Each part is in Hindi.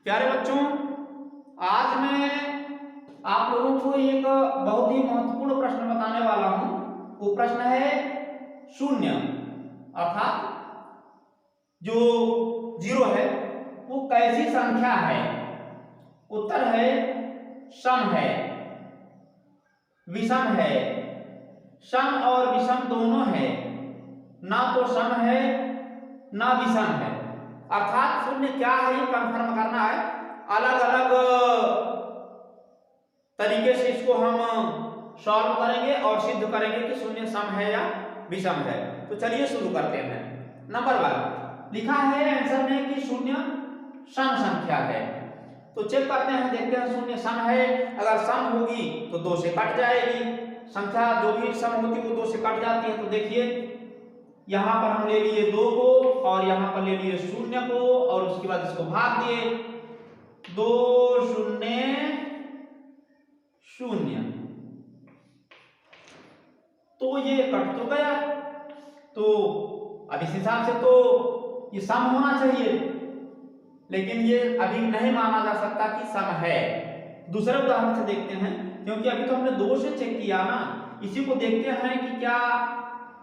प्यारे बच्चों, आज मैं आप लोगों को एक बहुत ही महत्वपूर्ण प्रश्न बताने वाला हूं। वो प्रश्न है शून्य, अर्थात जो जीरो है वो कैसी संख्या है। उत्तर है सम है, विषम है। सम और विषम दोनों है, ना तो सम है ना विषम है। अर्थात शून्य क्या है ये कंफर्म करना है। अलग अलग तरीके से इसको हम सॉल्व करेंगे और सिद्ध करेंगे कि शून्य सम है या विषम है। तो चलिए शुरू करते हैं। नंबर 1 लिखा है आंसर में कि शून्य सम संख्या है। तो चेक करते हैं, देखते हैं शून्य सम है। अगर सम होगी तो 2 से कट जाएगी। संख्या जो भी सम होती है वो 2 से कट जाती है। तो देखिए यहां पर हम ले लिए 2 को और यहां पर ले लिए 0 को और उसके बाद इसको भाग दिए। 2 0 0, तो ये कट तो गया। तो अब इस हिसाब से तो ये सम होना चाहिए, लेकिन ये अभी नहीं माना जा सकता कि सम है। दूसरे उदाहरण से देखते हैं, क्योंकि अभी तो हमने 2 से चेक किया ना। इसी को देखते हैं कि क्या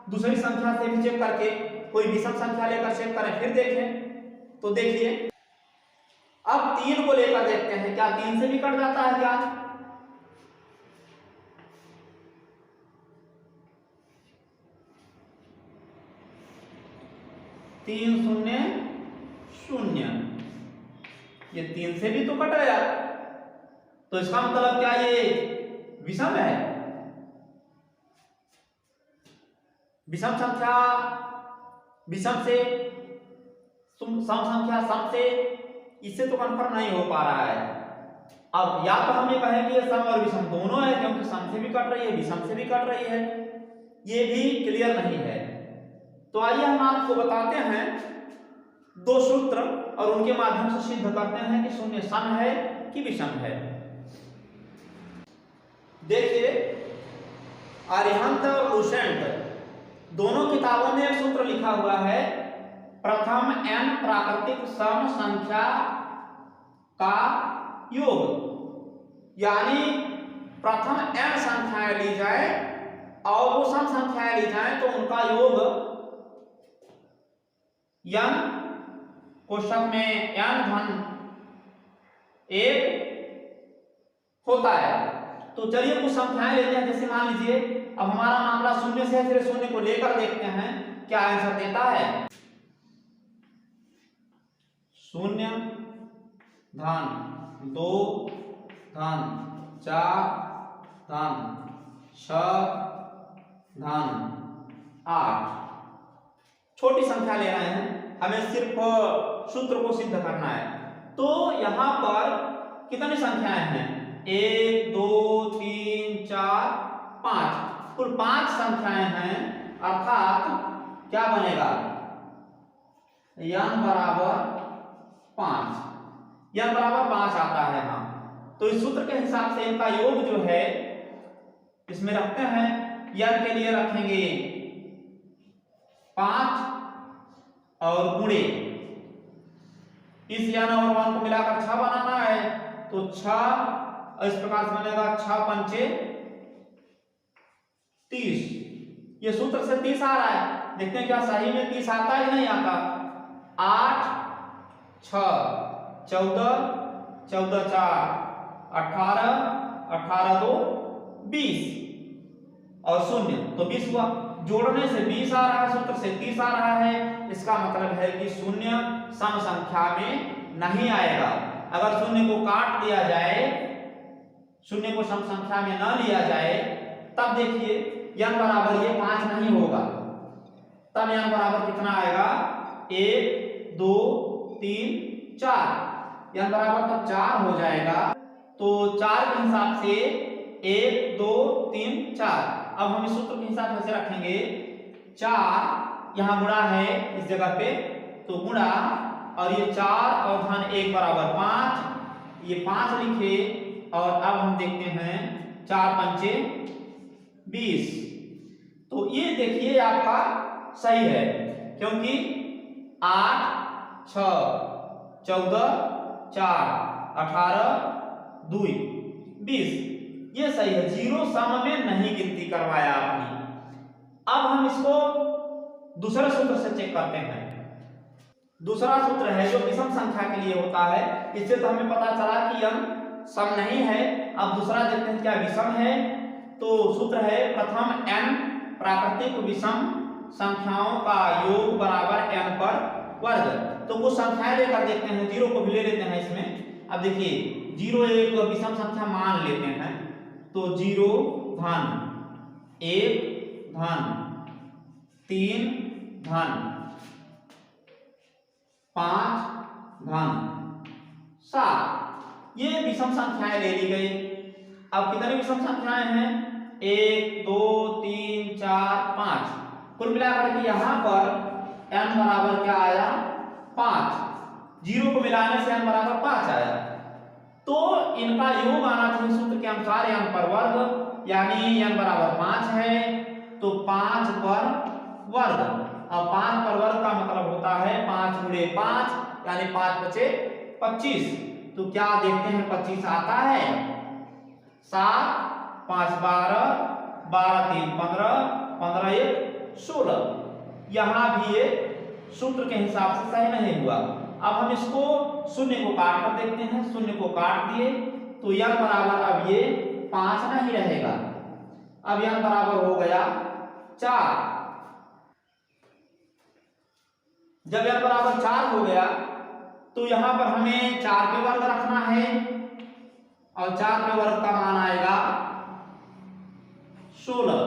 दूसरी संख्या से भी चेक करके कोई विषम संख्या लेकर चेक करें, फिर देखें। तो देखिए अब 3 को लेकर देखते हैं, क्या 3 से भी कट जाता है क्या। 3 0 0, ये 3 से भी तो कट गया। तो इसका मतलब क्या ये विषम है। विषम संख्या विषम से, सम संख्या सम से, इससे तो कंफर्म नहीं हो पा रहा है। अब या तो हम ये कहें कि ये सम और विषम दोनों है, क्योंकि सम से भी कट रही है विषम से भी कट रही है। ये भी क्लियर नहीं है। तो आइए हम आपको बताते हैं 2 सूत्र और उनके माध्यम से सिद्ध करते हैं कि शून्य सम है कि विषम है। देखिए अरिहंत और लुसेंट दोनों किताबों में एक सूत्र लिखा हुआ है, प्रथम n प्राकृतिक सम संख्या का योग। यानी प्रथम n संख्याएं ली जाए और वो सम संख्याएं ली जाए तो उनका योग n कोष्ठक में n धन 1 होता है। तो चलिए कुछ संख्याएं लेते हैं। जैसे मान लीजिए अब हमारा मामला 0 से है, फिर 0 को लेकर देखते हैं क्या आंसर देता है। 0 धन 2 धन 4 धन 6 धन 8। छोटी संख्या ले रहे हैं, हमें सिर्फ सूत्र को सिद्ध करना है। तो यहां पर कितनी संख्याएं हैं, 1 2 3 4 5, कुल 5 संख्याएं हैं। अर्थात क्या बनेगा, n बराबर 5, n बराबर 5 आता है। हाँ, तो इस सूत्र के हिसाब से इनका योग जो है इसमें रखते हैं, n के लिए रखेंगे 5 और गुणे इस n और 1 को मिलाकर 6 बनाना है। तो 6 इस प्रकार से बनेगा 6 पंचे 30। ये सूत्र से 30 आ रहा है। देखते हैं क्या सही में 30 आता है कि नहीं आता। 8 6 14 14 4 18 18 2 20 और 0, तो 20 हुआ। जोड़ने से 20 आ रहा है, सूत्र से 30 आ रहा है। इसका मतलब है कि 0 सम संख्या में नहीं आएगा। अगर 0 को काट दिया जाए, 0 को सम संख्या में न लिया जाए, तब देखिए n बराबर ये 5 नहीं होगा। तब n बराबर कितना आएगा, 1 2 3 4। n बराबर तब 4 हो जाएगा। तो 4 के हिसाब से 1 2 3 4। अब हम इस सूत्र के हिसाब से रखेंगे 4, यहां गुणा है इस जगह पे, तो गुणा और ये 4 और धन 1 बराबर 5, ये 5 लिखे। और अब हम देखते हैं 4 पंचे 20। तो ये देखिए आपका सही है, क्योंकि 8 6 14 4, 18 2 20, ये सही है। जीरो सम में नहीं गिनती करवाया आपने। अब हम इसको दूसरे सूत्र से चेक करते हैं। दूसरा सूत्र है जो विषम संख्या के लिए होता है। इससे तो हमें पता चला कि m सम नहीं है। अब दूसरा देखते हैं क्या विषम है। तो सूत्र है प्रथम n प्राकृतिक विषम संख्याओं का योग बराबर n पर वर्ग। तो कुछ संख्याएं लेकर देखते हैं, जीरो को भी ले लेते हैं इसमें। अब देखिए जीरो एक विषम संख्या मान लेते हैं, तो 0 धन 1 धन 3 धन 5 धन 7, ये विषम संख्याएं ले ली गई। अब कितनी विषम संख्याएं हैं? 1 2 3 4 5, कुल मिलाकर के यहाँ पर n बराबर क्या आया? 5। जीरो को मिलाने से n बराबर 5 आया। तो इनका योग आना चाहिए सूत्र के अनुसार n पर वर्ग, यानी n बराबर 5 है तो 5 पर वर्ग। अब 5 पर वर्ग का मतलब होता है 5 गुणे 5, यानी 5 बचे 25। तो क्या देखते हैं 25 आता है? 7 5 12, 12 3 15, 15 1 16। यहां भी ये सूत्र के हिसाब से सही नहीं हुआ। अब हम इसको शून्य को काट कर देखते हैं। शून्य को काट दिए तो n बराबर अब ये 5 नहीं रहेगा। अब n बराबर हो गया 4। जब n बराबर 4 हो गया तो यहां पर हमें 4 पे वर्ग रखना है और 4 पे वर्ग का मान आएगा 16।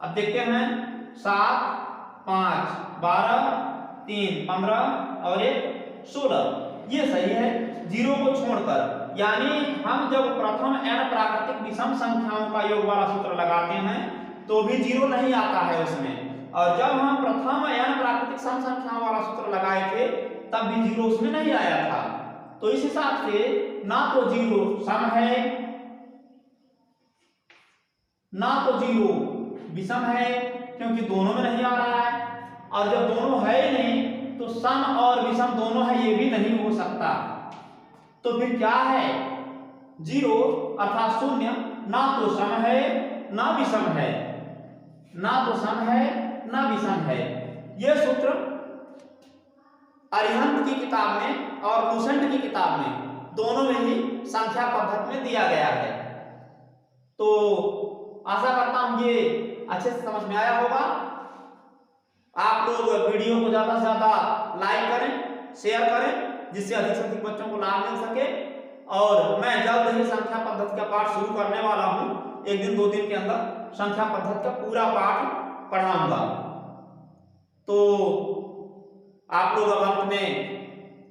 अब देखते हैं 7 5 12 3 15 और 1 16, ये सही है जीरो को छोड़कर। यानी हम जब प्रथम n प्राकृतिक विषम संख्याओं का योग वाला सूत्र लगाते हैं तो भी जीरो नहीं आता है उसमें, और जब हम प्रथम n प्राकृतिक सम संख्याओं वाला सूत्र लगाए थे तब भी जीरो उसमें नहीं आया था। तो इस हिसाब से ना तो जीरो सम है ना तो जीरो विषम है, क्योंकि दोनों में नहीं आ रहा है। और जब दोनों है ही नहीं तो सम और विषम दोनों है ये भी नहीं हो सकता। तो फिर क्या है? जीरो अर्थात शून्य ना तो सम है ना विषम है, ना तो सम है ना विषम है। यह सूत्र अरिहंत की किताब में और लुसेंट की किताब में दोनों में ही संख्या पद्धति में दिया गया है। तो आशा करता हूं ये अच्छे से समझ में आया होगा। आप लोग वीडियो को ज्यादा से ज्यादा लाइक करें, शेयर करें, जिससे अधिक से अधिक बच्चों को लाभ मिल सके। और मैं जल्द ही संख्या पद्धति का पाठ शुरू करने वाला हूं। 1 दिन 2 दिन के अंदर संख्या पद्धति का पूरा पाठ पढ़ाऊंगा। तो आप लोग अब अंत में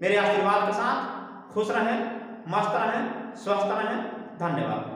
मेरे आशीर्वाद के साथ खुश रहें, मस्त रहें, स्वस्थ रहें। धन्यवाद।